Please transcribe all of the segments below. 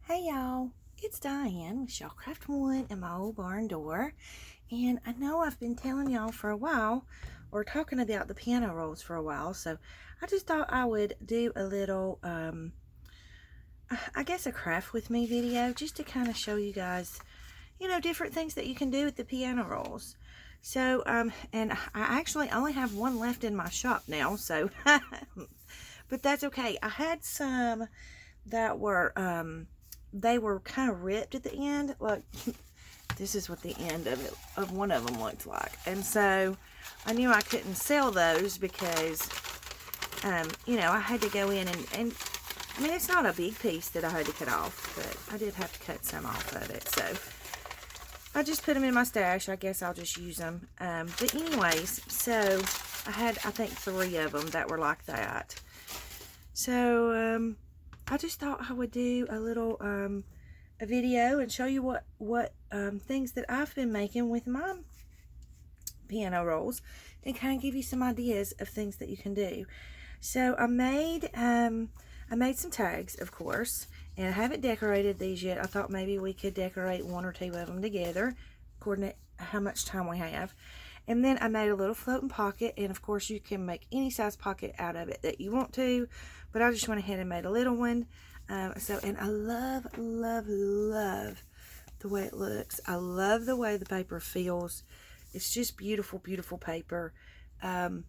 Hey y'all, it's Diane with Shellcraft Wood and my old barn door. And I know I've been telling y'all for a while, or talking about the piano rolls for a while, so I just thought I would do a little, I guess a craft with me video, just to kind of show you guys, different things that you can do with the piano rolls. So, and I actually only have one left in my shop now, so, but that's okay. I had some that were, they were kind of ripped at the end. Like, this is what the end of one of them looked like. And so I knew I couldn't sell those because, I had to go in and I mean, it's not a big piece that I had to cut off, but I did have to cut some off of it. So I just put them in my stash. I guess I'll just use them. But anyways, so I had, I think, 3 of them that were like that. So, I just thought I would do a little a video and show you what things that I've been making with my piano rolls, and kind of give you some ideas of things that you can do. So I made some tags, of course, and I haven't decorated these yet. I thought maybe we could decorate 1 or 2 of them together, according to how much time we have. And then I made a little floating pocket, and of course you can make any size pocket out of it that you want to, but I just went ahead and made a little one. And I love, love, love the way it looks. I love the way the paper feels. It's just beautiful, beautiful paper. And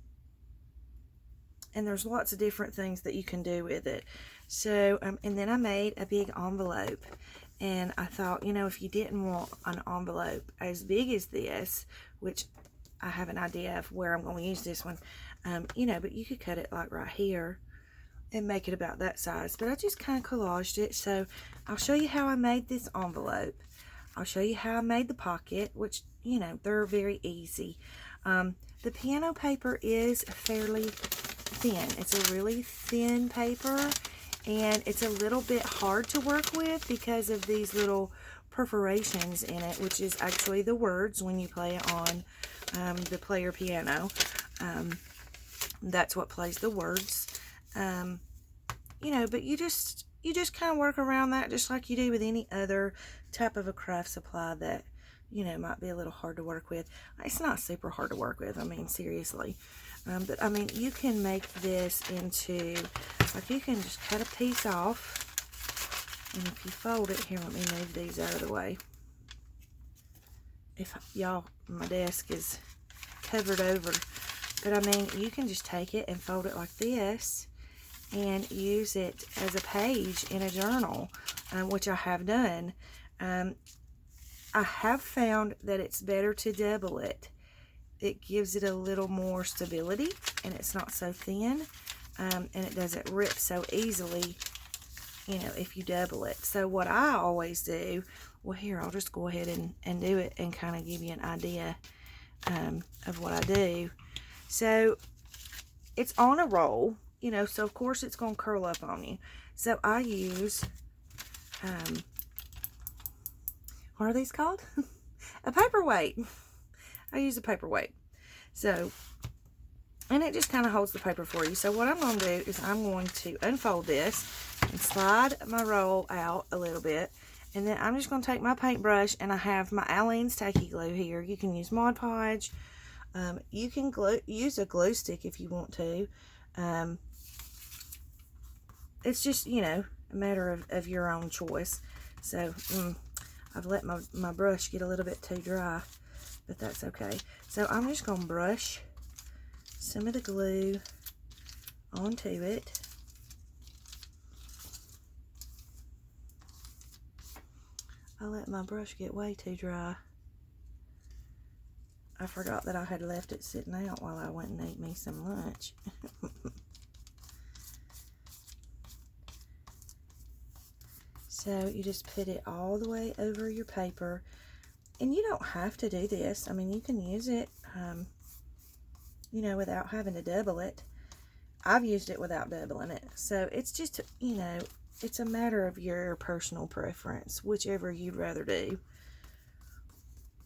there's lots of different things that you can do with it. So, and then I made a big envelope. And I thought, if you didn't want an envelope as big as this, which I have an idea of where I'm going to use this one, but you could cut it like right here and make it about that size. But I just kind of collaged it. So I'll show you how I made this envelope. I'll show you how I made the pocket, which, they're very easy. The piano paper is fairly thin. It's a really thin paper, and it's a little bit hard to work with because of these little perforations in it, which is actually the words when you play it on the player piano. That's what plays the words. But you just kind of work around that just like you do with any other type of a craft supply that, might be a little hard to work with. It's not super hard to work with, I mean, seriously. But I mean, you can make this into, like, you can just cut a piece off, and if you fold it, here, let me move these out of the way. If y'all, my desk is covered over, but I mean, you can just take it and fold it like this and use it as a page in a journal, which I have done. I have found that it's better to double it. It gives it a little more stability, and it's not so thin, and it doesn't rip so easily, if you double it. So what I always do, well, here, I'll just go ahead and do it and kind of give you an idea of what I do. So it's on a roll, so of course it's going to curl up on you. So I use, what are these called? A paperweight. I use a paperweight. So, and it just kind of holds the paper for you. So what I'm going to do is I'm going to unfold this and slide my roll out a little bit. And then I'm just going to take my paintbrush, and I have my Aleene's Tacky Glue here. You can use Mod Podge. You can use a glue stick if you want to. It's just, a matter of your own choice. So, I've let my brush get a little bit too dry, but that's okay. So I'm just going to brush some of the glue onto it. I let my brush get way too dry. I forgot that I had left it sitting out while I went and ate me some lunch. So you just put it all the way over your paper. And you don't have to do this. I mean, you can use it, without having to double it. I've used it without doubling it. So it's just, it's a matter of your personal preference, whichever you'd rather do.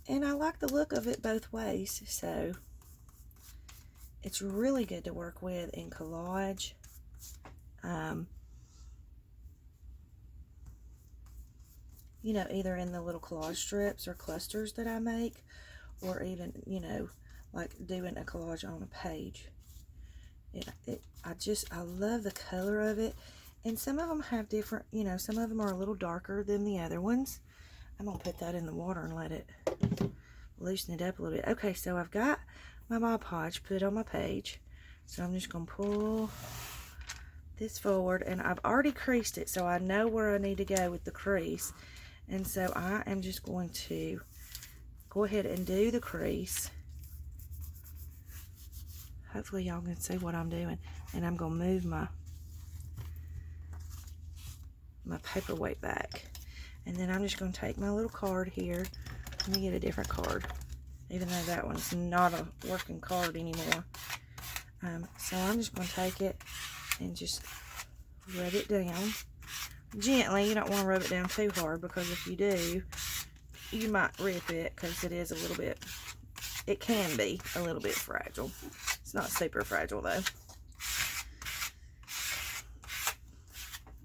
And I like the look of it both ways. So it's really good to work with in collage. you know, either in the little collage strips or clusters that I make, or even, you know, like doing a collage on a page. I love the color of it. And some of them have different, you know, some of them are a little darker than the other ones. I'm going to put that in the water and let it loosen it up a little bit. Okay, so I've got my Mod Podge put on my page. So I'm just going to pull this forward, and I've already creased it, so I know where I need to go with the crease. And so I am just going to go ahead and do the crease. Hopefully y'all can see what I'm doing. And I'm going to move my paperweight back. And then I'm just going to take my little card here. Let me get a different card, even though that one's not a working card anymore. So I'm just going to take it and just rub it down gently. You don't want to rub it down too hard, because if you do, you might rip it, because it is a little bit, it can be a little bit fragile. It's not super fragile though.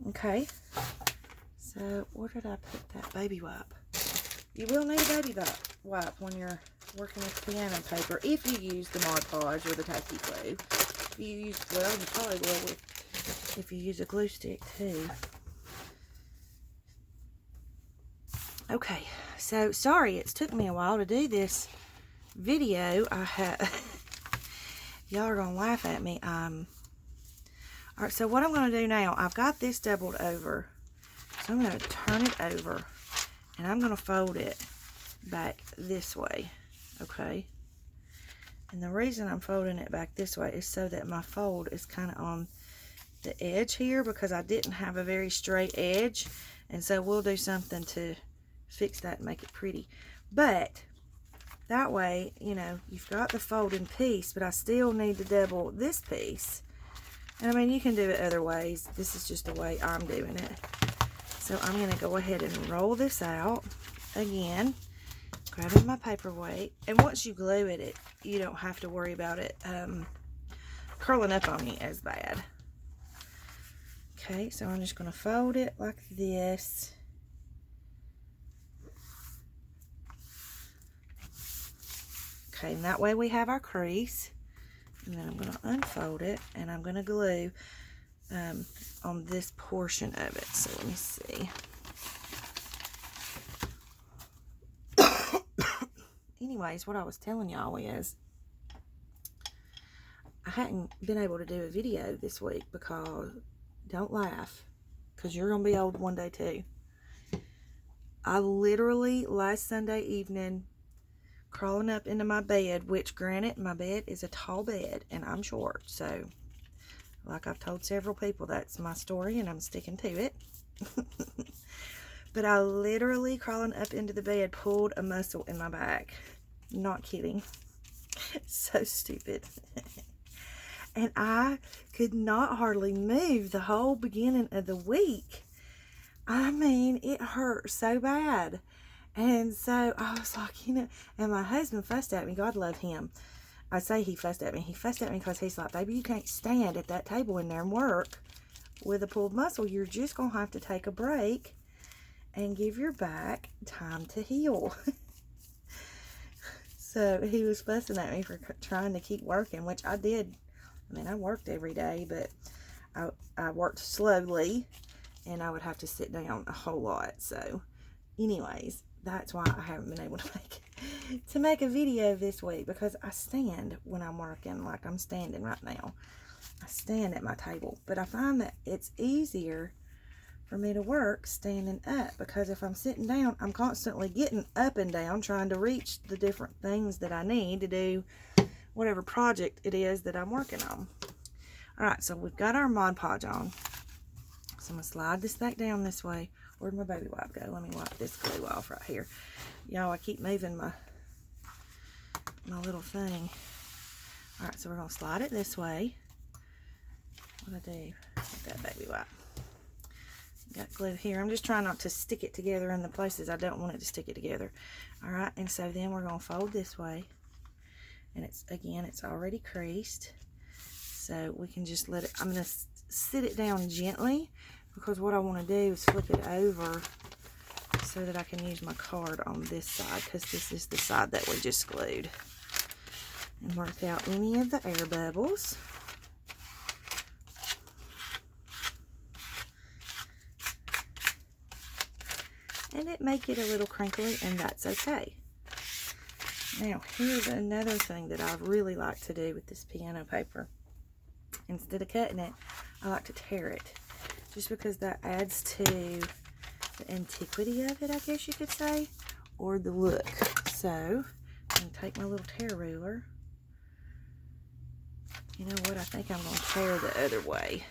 Okay, so where did I put that baby wipe? You will need a baby wipe when you're working with piano paper, if you use the Mod Podge or the tacky glue. If you use, well, you probably will if you use a glue stick too. Okay, so sorry it's took me a while to do this video. Y'all are gonna laugh at me. Alright, so what I'm gonna do now, I've got this doubled over, so I'm gonna turn it over, and I'm gonna fold it back this way. Okay, and the reason I'm folding it back this way is so that my fold is kind of on the edge here, because I didn't have a very straight edge, and so we'll do something to fix that and make it pretty. But that way, you know, you've got the folding piece, but I still need to double this piece. And I mean, you can do it other ways. This is just the way I'm doing it. So I'm going to go ahead and roll this out again, grabbing my paperweight. And once you glue it, you don't have to worry about it curling up on you as bad. Okay, so I'm just going to fold it like this. Okay, and that way we have our crease. And then I'm going to unfold it, and I'm going to glue on this portion of it. So let me see. Anyways, what I was telling y'all is I hadn't been able to do a video this week because, don't laugh, because you're going to be old one day too. I literally, last Sunday evening, crawling up into my bed, which granted, my bed is a tall bed and I'm short, so like I've told several people, that's my story and I'm sticking to it. But I literally, crawling up into the bed, pulled a muscle in my back. Not kidding. So stupid. And I could not hardly move the whole beginning of the week. I mean, it hurt so bad. And so I was like, you know, and my husband fussed at me. God love him. I say he fussed at me. He fussed at me because he's like, baby, you can't stand at that table in there and work with a pulled muscle. You're just going to have to take a break and give your back time to heal. So he was fussing at me for trying to keep working, which I did. I mean, I worked every day, but I worked slowly, and I would have to sit down a whole lot. So anyways, that's why I haven't been able to make a video this week, because I stand when I'm working, like I'm standing right now. I stand at my table, but I find that it's easier for me to work standing up, because if I'm sitting down, I'm constantly getting up and down trying to reach the different things that I need to do whatever project it is that I'm working on. Alright, so we've got our Mod Podge on. So I'm going to slide this back down this way. Where'd my baby wipe go? Let me wipe this glue off right here. Y'all, I keep moving my little thing. Alright, so we're going to slide it this way. What do I do with that baby wipe? Got glue here. I'm just trying not to stick it together in the places I don't want it to stick it together. Alright, and so then we're going to fold this way. And it's, again, it's already creased. So we can just let it, I'm going to sit it down gently, because what I want to do is flip it over so so that I can use my card on this side, because this is the side that we just glued. And work out any of the air bubbles. And it may get a little crinkly, and that's okay. Now, here's another thing that I really like to do with this piano paper. Instead of cutting it, I like to tear it, just because that adds to the antiquity of it, I guess you could say, or the look. So, I'm going to take my little tear ruler. You know what, I think I'm going to tear the other way,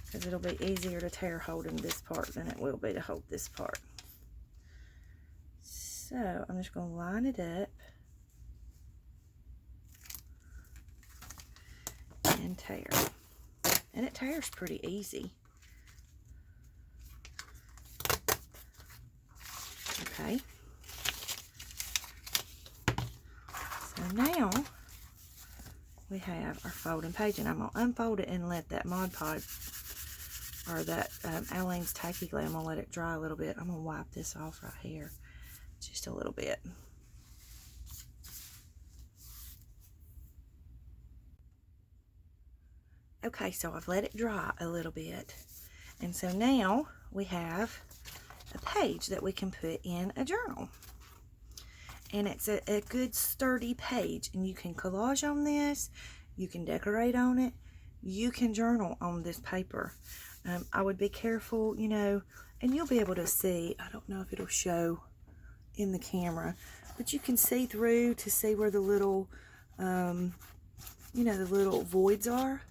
because it'll be easier to tear holding this part than it will be to hold this part. So, I'm just going to line it up and tear. And it tears pretty easy. Okay. So now we have our folding page, and I'm going to unfold it and let that Mod Podge, or that Aleene's Tacky Glue, I'm going to let it dry a little bit. I'm going to wipe this off right here just a little bit. Okay, so I've let it dry a little bit, and so now we have a page that we can put in a journal. And it's a good sturdy page, and you can collage on this, you can decorate on it, you can journal on this paper. I would be careful, you know, and you'll be able to see, I don't know if it'll show in the camera, but you can see through to see where the little, you know, the little voids are.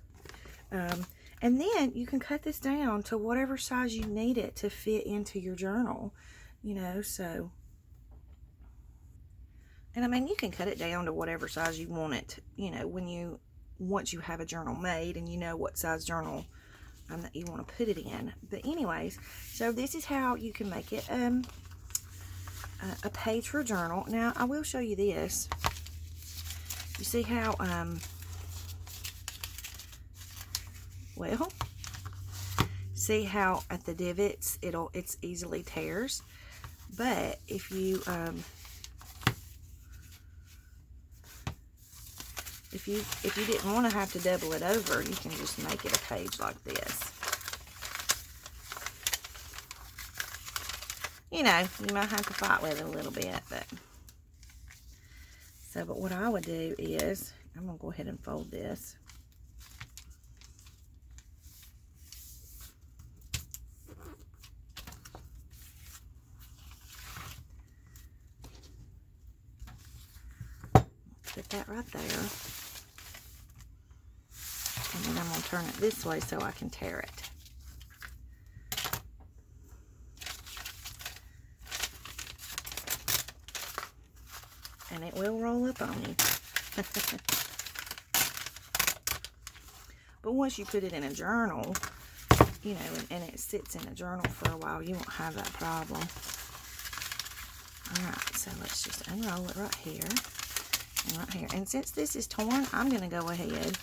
And then you can cut this down to whatever size you need it to fit into your journal, you know, so. And I mean, you can cut it down to whatever size you want it, you know, once you have a journal made and you know what size journal that you want to put it in. But anyways, so this is how you can make it a page for a journal. Now, I will show you this. You see how, well, see how at the divots it's easily tears. But if you if you didn't want to have to double it over, you can just make it a page like this. You know, you might have to fight with it a little bit, but so, but what I would do is, I'm gonna go ahead and fold this. Put that right there. And then I'm going to turn it this way so I can tear it. And it will roll up on you. But once you put it in a journal, you know, and it sits in a journal for a while, you won't have that problem. Alright, so let's just unroll it right here. And right here. And since this is torn, I'm going to go ahead.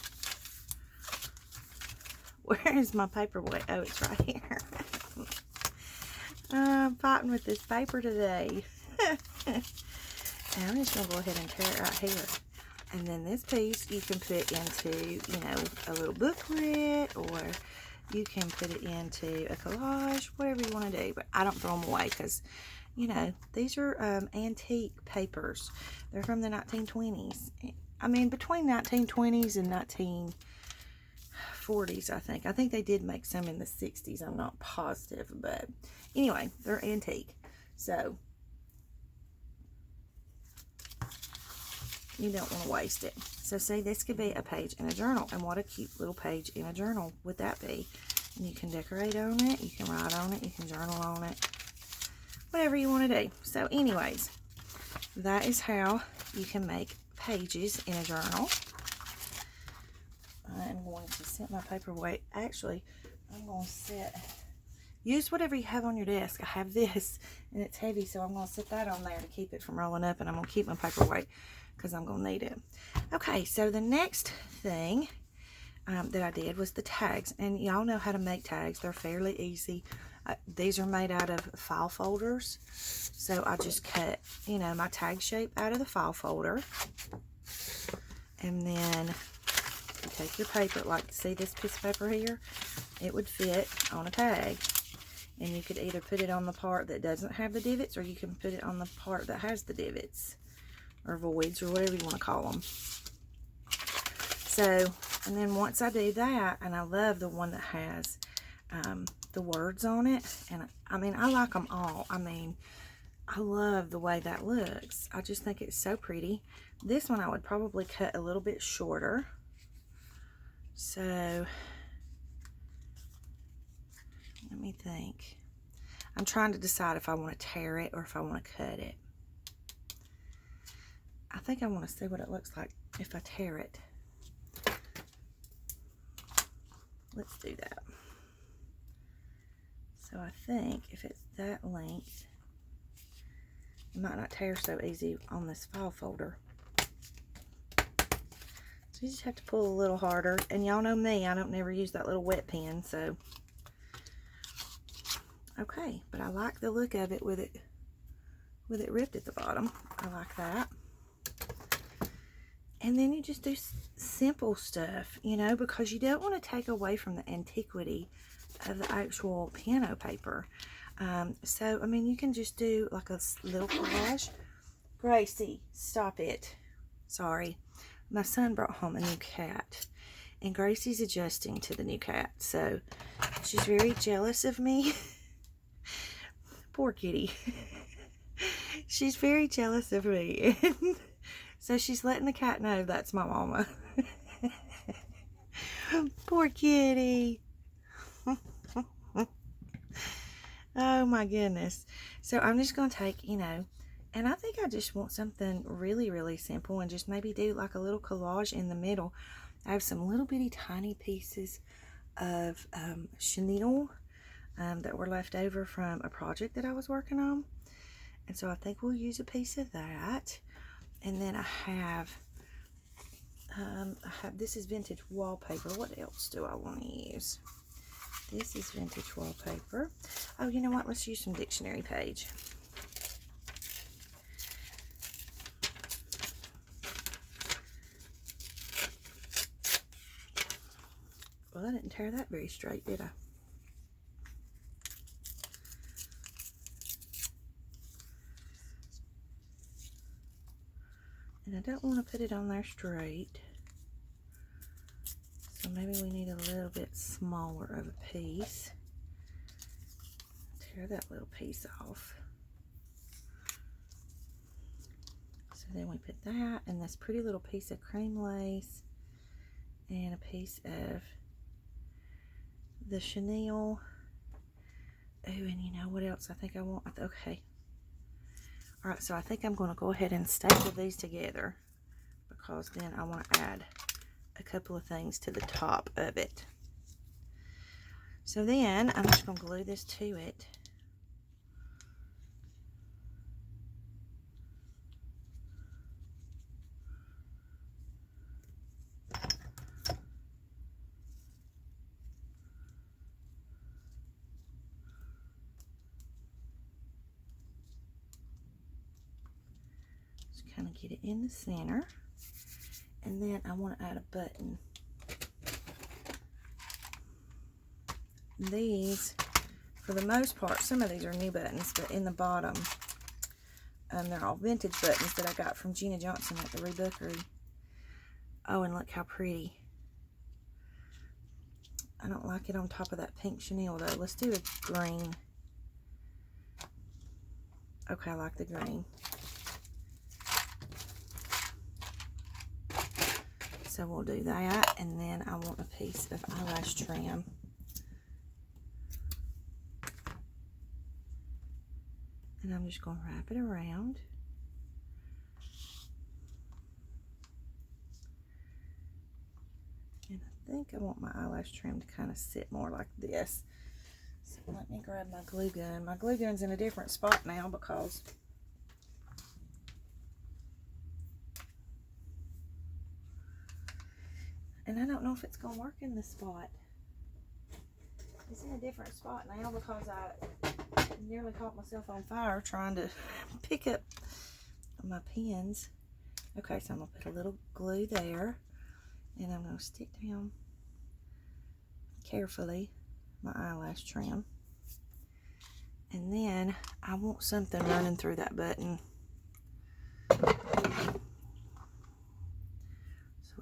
Where is my paperweight? Oh, it's right here. I'm fighting with this paper today. And I'm just going to go ahead and tear it right here. And then this piece you can put into, you know, a little booklet, or you can put it into a collage, whatever you want to do. But I don't throw them away because, you know, these are antique papers. They're from the 1920s. I mean, between 1920s and 1940s, I think. I think they did make some in the 60s. I'm not positive, but anyway, they're antique. So, you don't want to waste it. So, see, this could be a page in a journal. And what a cute little page in a journal would that be? And you can decorate on it. You can write on it. You can journal on it. Whatever you want to do. So anyways, that is how you can make pages in a journal. I'm going to set my paperweight. Actually, I'm going to use whatever you have on your desk. I have this, and it's heavy, so I'm going to set that on there to keep it from rolling up, and I'm going to keep my paperweight because I'm going to need it. Okay, so the next thing that I did was the tags, and y'all know how to make tags. They're fairly easy. These are made out of file folders. So I just cut, you know, my tag shape out of the file folder. And then you take your paper, like, see this piece of paper here? It would fit on a tag. And you could either put it on the part that doesn't have the divots, or you can put it on the part that has the divots, or voids, or whatever you want to call them. So, and then once I do that, and I love the one that has the words on it, and I mean, I like them all. I mean, I love the way that looks. I just think it's so pretty. This one I would probably cut a little bit shorter. So, let me think. I'm trying to decide if I want to tear it or if I want to cut it. I think I want to see what it looks like if I tear it. Let's do that. So I think if it's that length, it might not tear so easy on this file folder. So you just have to pull a little harder. And y'all know me, I don't never use that little wet pen, so. Okay, but I like the look of it with it ripped at the bottom. I like that. And then you just do simple stuff, you know, because you don't want to take away from the antiquity of the actual piano paper. So, I mean, you can just do like a little collage. Gracie, stop it. Sorry. My son brought home a new cat, and Gracie's adjusting to the new cat. So, she's very jealous of me. Poor kitty. She's very jealous of me. So she's letting the cat know that's my mama. Poor kitty. Oh my goodness. So I'm just going to take, you know, and I think I just want something really, really simple, and just maybe do like a little collage in the middle. I have some little bitty tiny pieces of chenille that were left over from a project that I was working on. And so I think we'll use a piece of that. And then I have this is vintage wallpaper. What else do I want to use? This is vintage wallpaper. Oh, you know what? Let's use some dictionary page. Well, I didn't tear that very straight, did I? And I don't want to put it on there straight. So maybe we need a little bit smaller of a piece. Tear that little piece off. So then we put that, and this pretty little piece of cream lace, and a piece of the chenille. Oh, and you know what else I think I want? Okay. Alright, so I think I'm going to go ahead and staple these together, because then I want to add a couple of things to the top of it. So then I'm just going to glue this to it. Just kind of get it in the center. And then I want to add a button. These, for the most part, some of these are new buttons, but in the bottom, they're all vintage buttons that I got from Gina Johnson at the Rebookery. Oh, and look how pretty. I don't like it on top of that pink chenille, though. Let's do a green. Okay, I like the green. So we'll do that, and then I want a piece of eyelash trim. And I'm just going to wrap it around. And I think I want my eyelash trim to kind of sit more like this. So let me grab my glue gun. My glue gun's in a different spot now because and I don't know if it's going to work in this spot. It's in a different spot now because I nearly caught myself on fire trying to pick up my pins. Okay, so I'm going to put a little glue there, and I'm going to stick down carefully my eyelash trim. And then I want something running through that button. So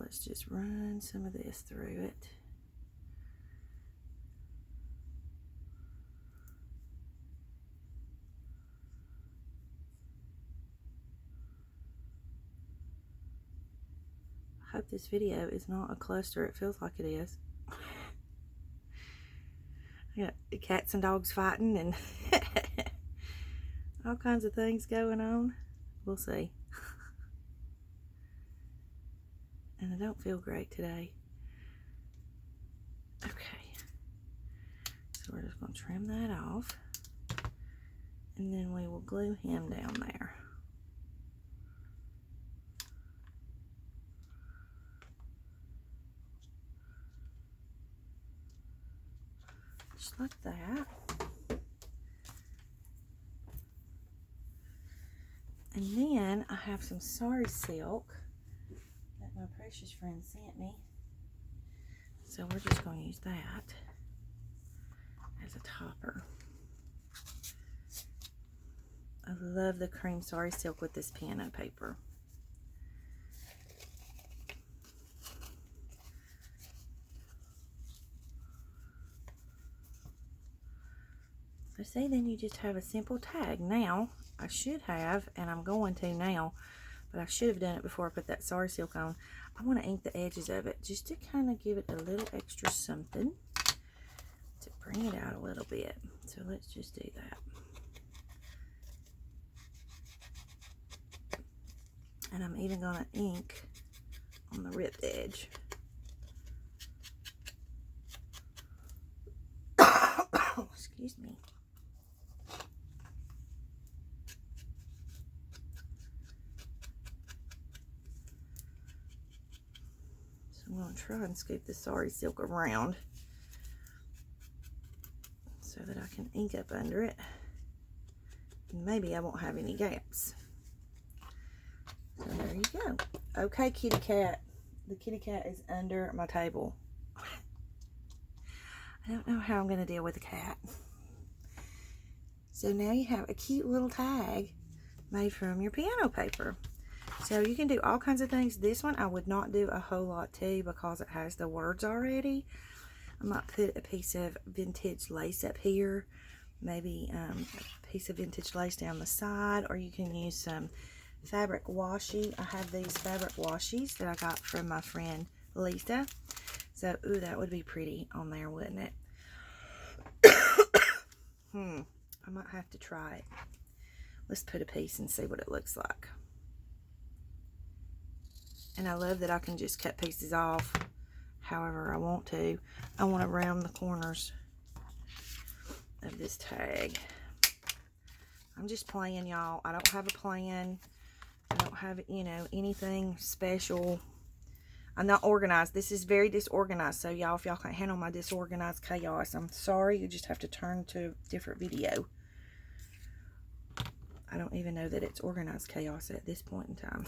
let's just run some of this through it. I hope this video is not a cluster. It feels like it is. I got cats and dogs fighting and all kinds of things going on. We'll see. And I don't feel great today. Okay. So we're just going to trim that off. And then we will glue him down there. Just like that. And then I have some sari silk that my precious friend sent me. So we're just going to use that as a topper. I love the cream sari silk with this piano paper. So see, then you just have a simple tag. Now, I should have, and I'm going to now, but I should have done it before I put that sari silk on. I want to ink the edges of it just to kind of give it a little extra something to bring it out a little bit. So let's just do that. And I'm even going to ink on the ripped edge. Excuse me. So I'm going to try and scoop the sari silk around so that I can ink up under it. And maybe I won't have any gaps. So there you go. Okay, kitty cat. The kitty cat is under my table. I don't know how I'm going to deal with the cat. So now you have a cute little tag made from your piano paper. So you can do all kinds of things. This one I would not do a whole lot to because it has the words already. I might put a piece of vintage lace up here. Maybe a piece of vintage lace down the side. Or you can use some fabric washi. I have these fabric washies that I got from my friend Lisa. So, ooh, that would be pretty on there, wouldn't it? I might have to try it. Let's put a piece and see what it looks like. And I love that I can just cut pieces off however I want to. I want to round the corners of this tag. I'm just playing, y'all. I don't have a plan. I don't have, you know, anything special. I'm not organized. This is very disorganized. So, y'all, if y'all can't handle my disorganized chaos, I'm sorry. You just have to turn to a different video. I don't even know that it's organized chaos at this point in time.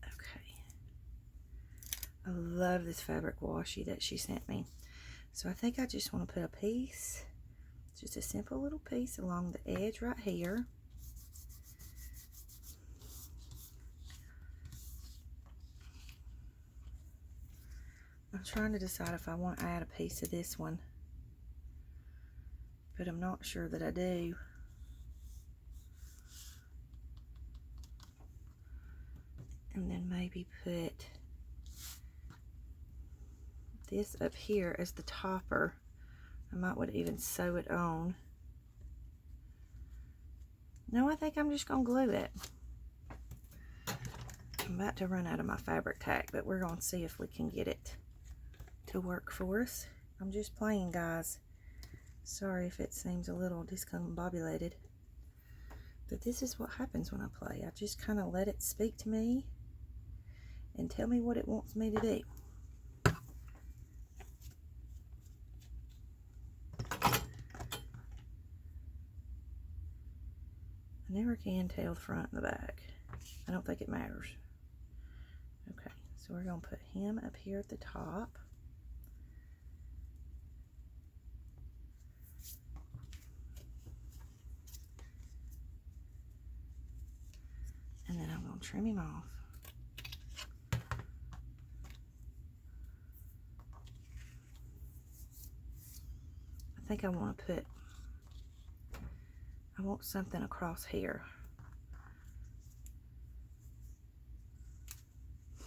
Okay. I love this fabric washi that she sent me. So, I think I just want to put a piece, just a simple little piece along the edge right here. I'm trying to decide if I want to add a piece of this one, but I'm not sure that I do. And then maybe put this up here as the topper. I might would even sew it on. No, I think I'm just going to glue it. I'm about to run out of my fabric tack, but we're going to see if we can get it to work for us. I'm just playing, guys. Sorry if it seems a little discombobulated, but this is what happens when I play. I just kind of let it speak to me and tell me what it wants me to do. never can tell the front and the back. I don't think it matters. Okay, so we're going to put him up here at the top. And then I'm going to trim him off. I think I want something across here.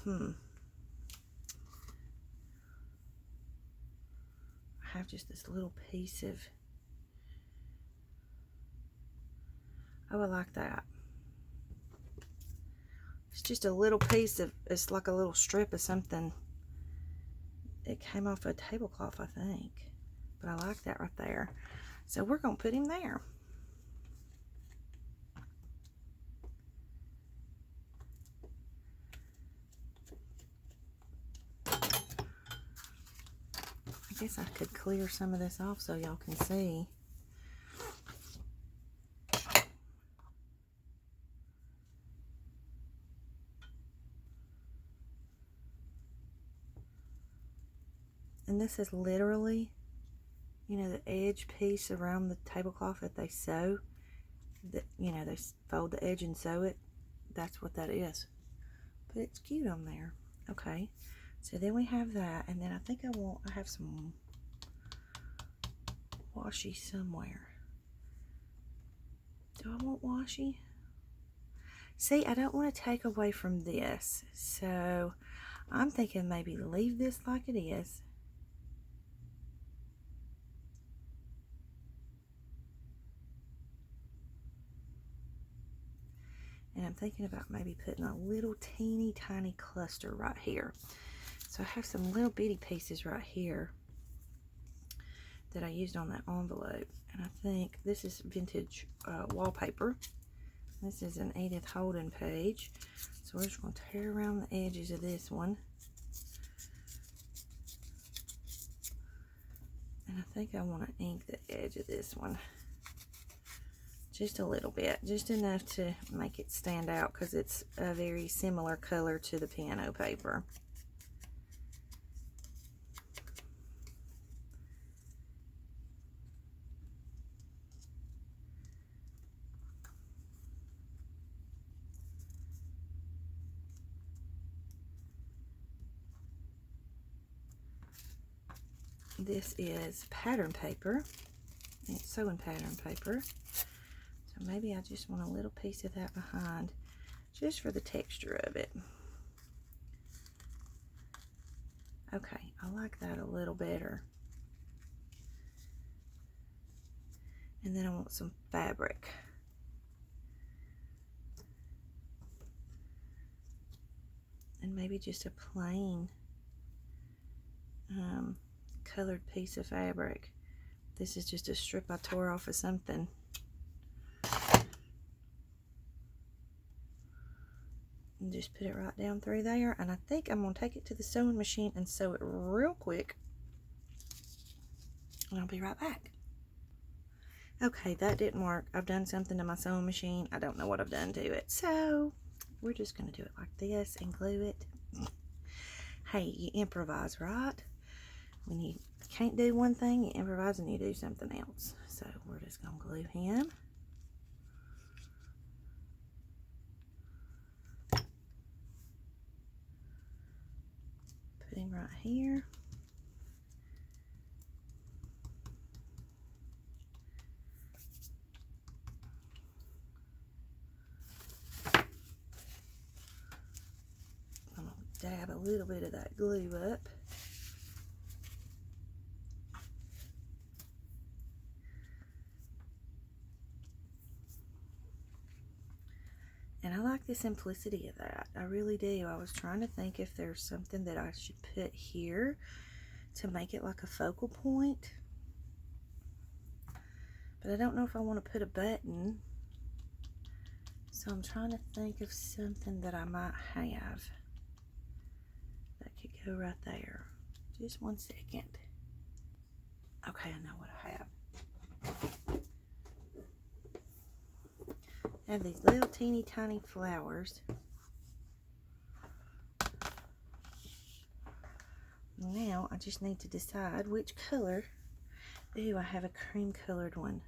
I have just this little piece of, oh, I like that. It's just a little piece of, it's like a little strip of something. It came off a tablecloth, I think. But I like that right there. So we're going to put him there. I guess I could clear some of this off so y'all can see. And this is literally, you know, the edge piece around the tablecloth that they sew. That, you know, they fold the edge and sew it. That's what that is. But it's cute on there. Okay. So then we have that. And then I think I have some washi somewhere. Do I want washi? See, I don't want to take away from this. So I'm thinking maybe leave this like it is. And I'm thinking about maybe putting a little teeny tiny cluster right here. So I have some little bitty pieces right here that I used on that envelope. And I think this is vintage wallpaper. This is an Edith Holden page. So we're just going to tear around the edges of this one. And I think I want to ink the edge of this one. Just a little bit, just enough to make it stand out because it's a very similar color to the piano paper. This is pattern paper. It's sewing pattern paper. So maybe I just want a little piece of that behind, just for the texture of it. Okay, I like that a little better. And then I want some fabric. And maybe just a plain colored piece of fabric. This is just a strip I tore off of something. And just put it right down through there. And I think I'm going to take it to the sewing machine and sew it real quick. And I'll be right back. Okay, that didn't work. I've done something to my sewing machine. I don't know what I've done to it. So we're just going to do it like this and glue it. Hey, you improvise, right? When you can't do one thing, you improvise and you do something else. So we're just going to glue him. Put him right here. I'm going to dab a little bit of that glue up. And I like the simplicity of that. I really do. I was trying to think if there's something that I should put here to make it like a focal point. But I don't know if I want to put a button. So I'm trying to think of something that I might have that could go right there. Just 1 second. Okay, I know what I have. have these little teeny tiny flowers. Now I just need to decide which color. Ooh, I have a cream colored one.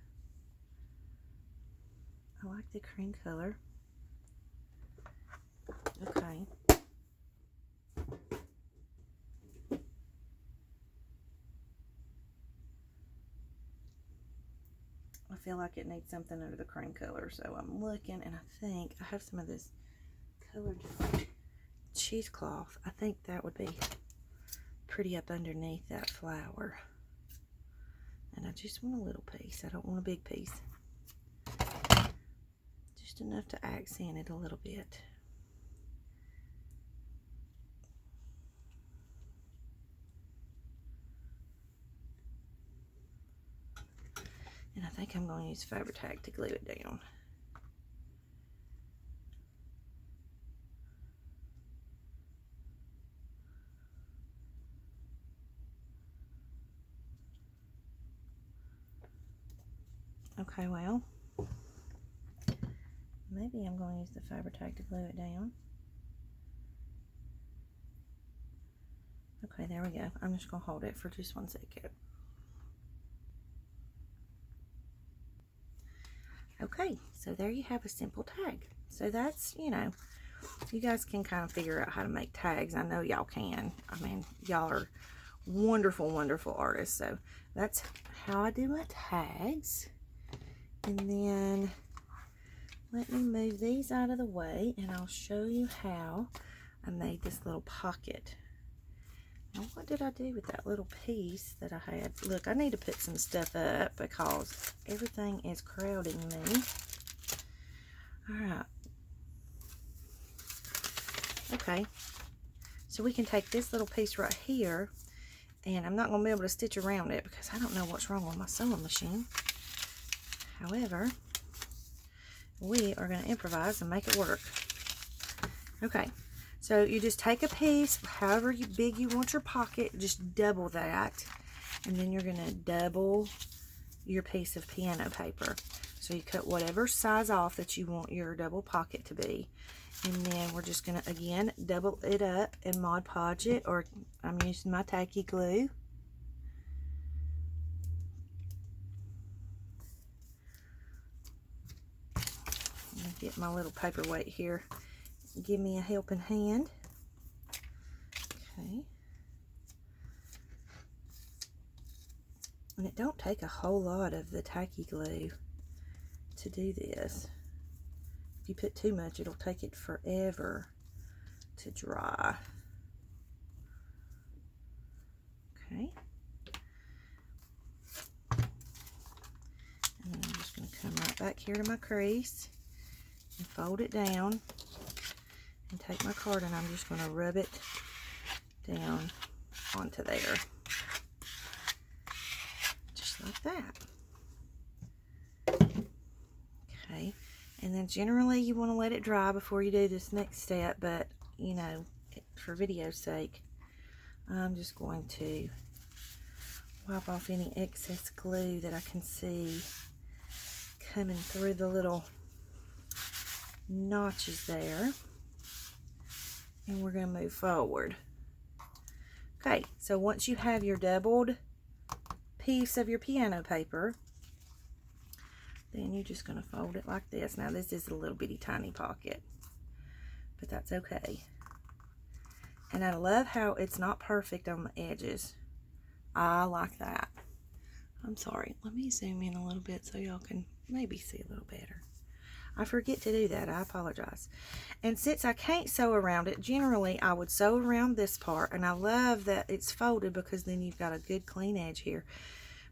I like the cream color. Okay. I feel like it needs something under the cream color, so I'm looking, and I think I have some of this colored cheesecloth. I think that would be pretty up underneath that flower. And I just want a little piece. I don't want a big piece. Just enough to accent it a little bit. And I think I'm going to use Fabri-Tac to glue it down. Okay, well, maybe I'm going to use the Fabri-Tac to glue it down. Okay, there we go. I'm just going to hold it for just 1 second. Okay, so there you have a simple tag. So that's, you know, you guys can kind of figure out how to make tags. I know y'all can. I mean, y'all are wonderful, wonderful artists. So that's how I do my tags. And then let me move these out of the way, and I'll show you how I made this little pocket. Now, what did I do with that little piece that I had? Look, I need to put some stuff up because everything is crowding me. All right. Okay. So we can take this little piece right here, and I'm not going to be able to stitch around it because I don't know what's wrong with my sewing machine. However, we are going to improvise and make it work. Okay. So you just take a piece, however big you want your pocket, just double that, and then you're going to double your piece of piano paper. So you cut whatever size off that you want your double pocket to be, and then we're just going to, again, double it up and Mod Podge it, or I'm using my tacky glue. Get my little paperweight here. Give me a helping hand. Okay. And it don't take a whole lot of the tacky glue to do this. If you put too much, it'll take it forever to dry. Okay. And then I'm just going to come right back here to my crease and fold it down and take my card, and I'm just going to rub it down onto there. Just like that. Okay, and then generally you want to let it dry before you do this next step, but you know, for video's sake, I'm just going to wipe off any excess glue that I can see coming through the little notches there, and we're going to move forward. Okay, so once you have your doubled piece of your piano paper, then you're just going to fold it like this. Now this is a little bitty tiny pocket, but that's okay. And I love how it's not perfect on the edges. I like that. I'm sorry, let me zoom in a little bit so y'all can maybe see a little better. I forget to do that, I apologize. And since I can't sew around it, generally I would sew around this part, and I love that it's folded because then you've got a good clean edge here.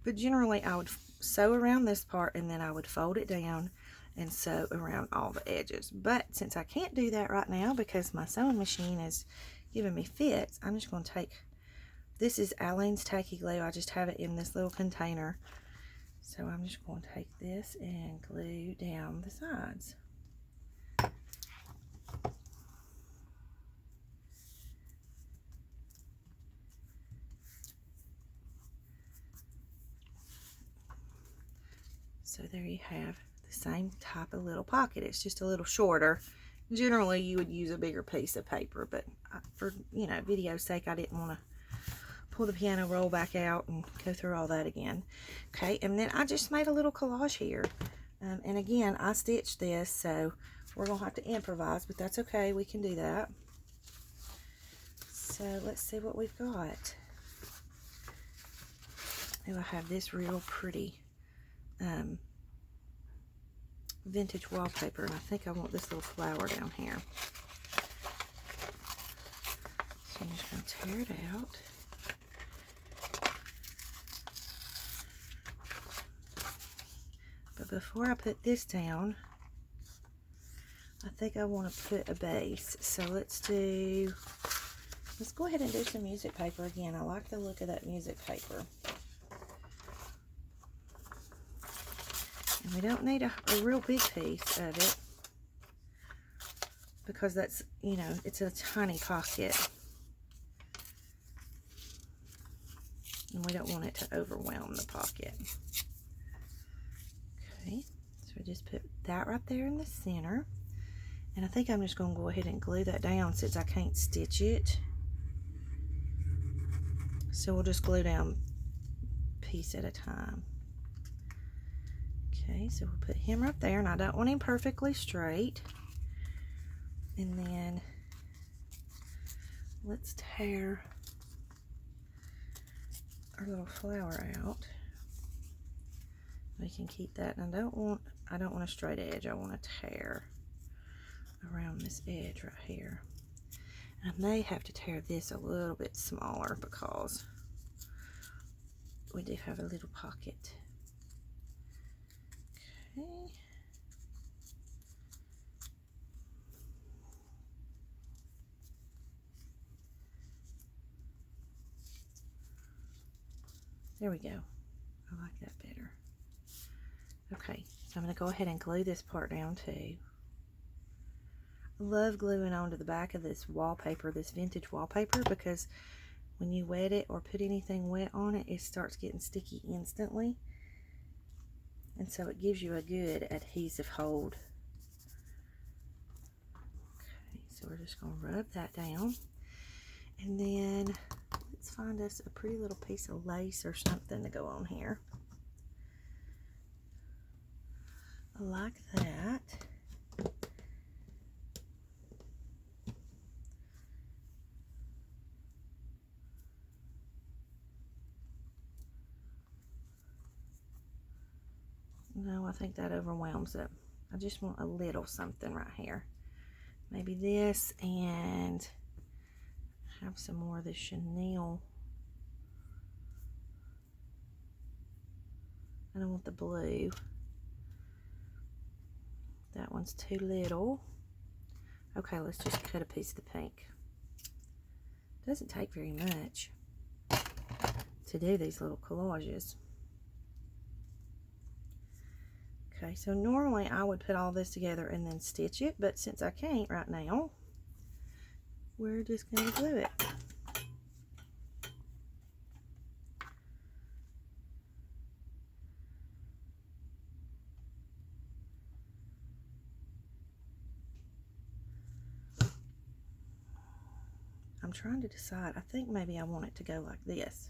But generally I would sew around this part, and then I would fold it down and sew around all the edges. But since I can't do that right now because my sewing machine is giving me fits, I'm just going to take, this is Aleene's Tacky Glue. I just have it in this little container. So I'm just going to take this and glue down the sides. So there you have the same type of little pocket. It's just a little shorter. Generally, you would use a bigger piece of paper, but for, you know, video's sake, I didn't want to pull the piano roll back out and go through all that again. Okay, and then I just made a little collage here. And again, I stitched this, so we're going to have to improvise, but that's okay. We can do that. So let's see what we've got. Oh, I have this real pretty vintage wallpaper, and I think I want this little flower down here. So I'm just going to tear it out. But before I put this down, I think I want to put a base. So let's go ahead and do some music paper again. I like the look of that music paper. And we don't need a real big piece of it, because that's, you know, it's a tiny pocket. And we don't want it to overwhelm the pocket. Okay, so we just put that right there in the center. And I think I'm just going to go ahead and glue that down since I can't stitch it. So we'll just glue down piece at a time. Okay, so we'll put him right there, and I don't want him perfectly straight. And then let's tear our little flower out. We can keep that, and I don't want a straight edge. I want a tear around this edge right here. And I may have to tear this a little bit smaller because we do have a little pocket. Okay. There we go. I like that better. Okay, so I'm going to go ahead and glue this part down too. I love gluing onto the back of this wallpaper, this vintage wallpaper, because when you wet it or put anything wet on it, it starts getting sticky instantly. And so it gives you a good adhesive hold. Okay, so we're just going to rub that down. And then let's find us a pretty little piece of lace or something to go on here. I like that. No, I think that overwhelms it. I just want a little something right here. Maybe this, and have some more of the chenille. I don't want the blue. That one's too little. Okay, let's just cut a piece of the pink. Doesn't take very much to do these little collages. Okay, so normally I would put all this together and then stitch it, but since I can't right now, we're just going to glue it. I'm trying to decide. I think maybe I want it to go like this.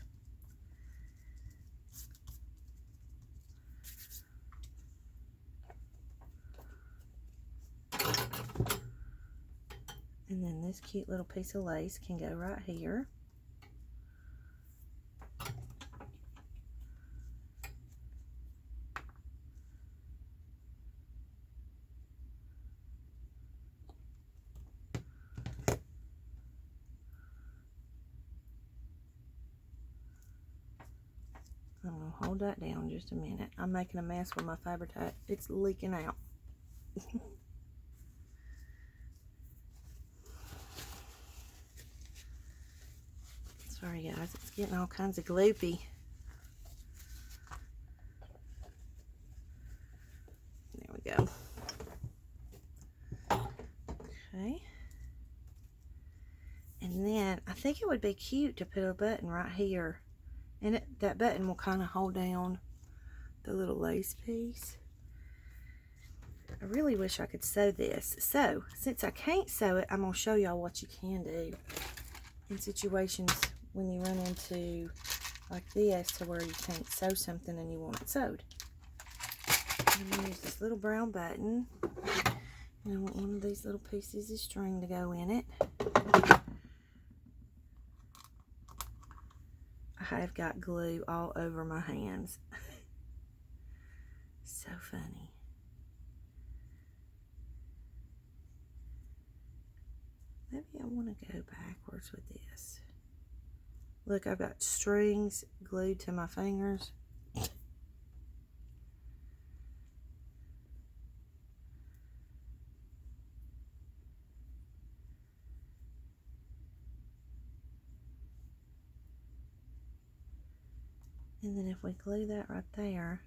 And then this cute little piece of lace can go right here. I'm going to hold that down just a minute. I'm making a mess with my Fabri-Tac. It's leaking out. Sorry guys, it's getting all kinds of gloopy. There we go. Okay. And then I think it would be cute to put a button right here. And that button will kind of hold down the little lace piece. I really wish I could sew this. So, since I can't sew it, I'm going to show y'all what you can do in situations when you run into like this to where you can't sew something and you want it sewed. I'm going to use this little brown button. And I want one of these little pieces of string to go in it. I've got glue all over my hands. So funny. Maybe I want to go backwards with this. Look, I've got strings glued to my fingers. And then if we glue that right there,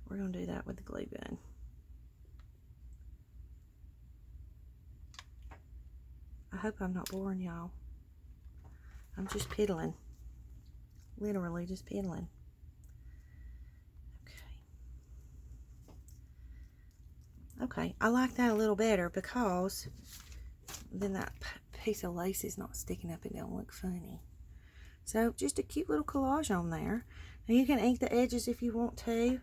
we're going to do that with the glue gun. I hope I'm not boring y'all. I'm just piddling. Literally just piddling. Okay, I like that a little better because then that piece of lace is not sticking up and don't look funny. So just a cute little collage on there. Now you can ink the edges if you want to.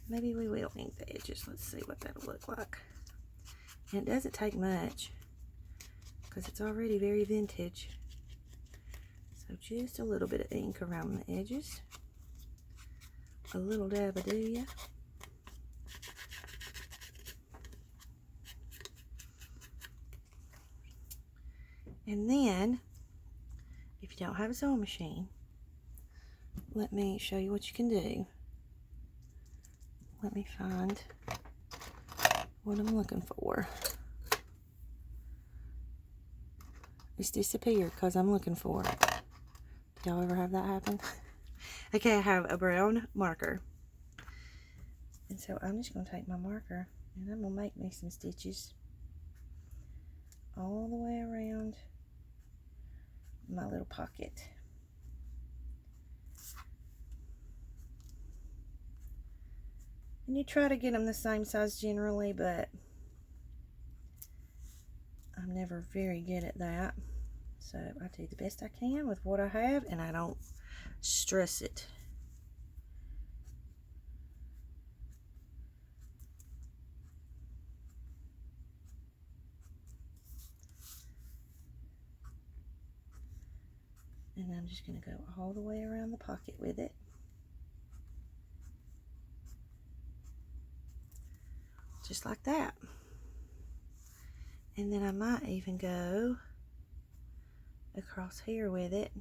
Maybe we will ink the edges. Let's see what that'll look like. And it doesn't take much because it's already very vintage. So just a little bit of ink around the edges. A little dab of do-ya. And then, if you don't have a sewing machine, let me show you what you can do. Let me find what I'm looking for. It's disappeared because I'm looking for it. Did y'all ever have that happen? Okay, I have a brown marker. And so I'm just going to take my marker and I'm going to make me some stitches all the way around my little pocket. And you try to get them the same size generally, but I'm never very good at that. So I do the best I can with what I have, and I don't stress it. And I'm just going to go all the way around the pocket with it. Just like that. And then I might even go across here with it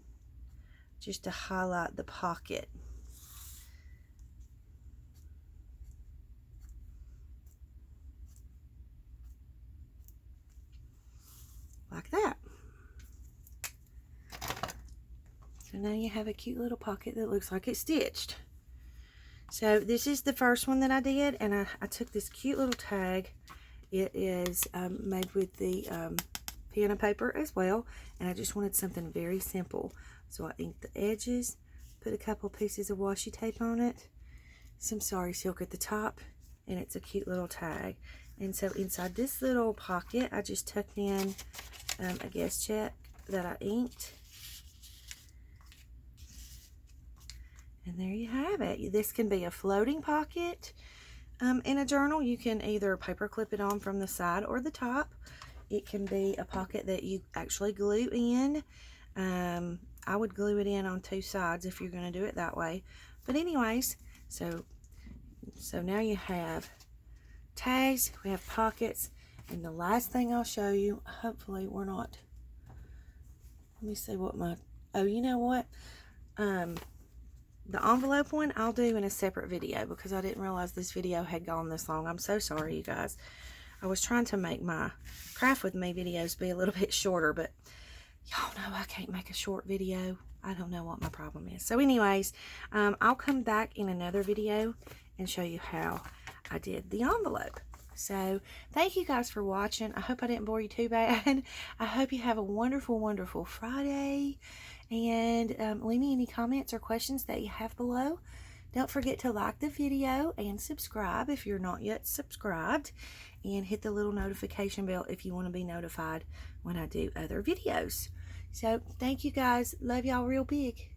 just to highlight the pocket. Like that. So now you have a cute little pocket that looks like it's stitched. So this is the first one that I did, and I took this cute little tag. It is made with the piano paper as well, and I just wanted something very simple. So I inked the edges, put a couple pieces of washi tape on it, some sari silk at the top, and it's a cute little tag. And so inside this little pocket, I just tucked in a guest check that I inked. And there you have it. This can be a floating pocket in a journal. You can either paper clip it on from the side or the top. It can be a pocket that you actually glue in. I would glue it in on two sides if you're going to do it that way. But anyways, so now you have tags, we have pockets, and the last thing I'll show you, hopefully we're not, let me see what my, oh, you know what? The envelope one I'll do in a separate video because I didn't realize this video had gone this long. I'm so sorry, you guys. I was trying to make my craft with me videos be a little bit shorter, but y'all know I can't make a short video. I don't know what my problem is. So anyways, I'll come back in another video and show you how I did the envelope. So thank you guys for watching. I hope I didn't bore you too bad. I hope you have a wonderful, wonderful Friday. And leave me any comments or questions that you have below. Don't forget to like the video and subscribe if you're not yet subscribed, and hit the little notification bell if you want to be notified when I do other videos. So thank you guys. Love y'all real big.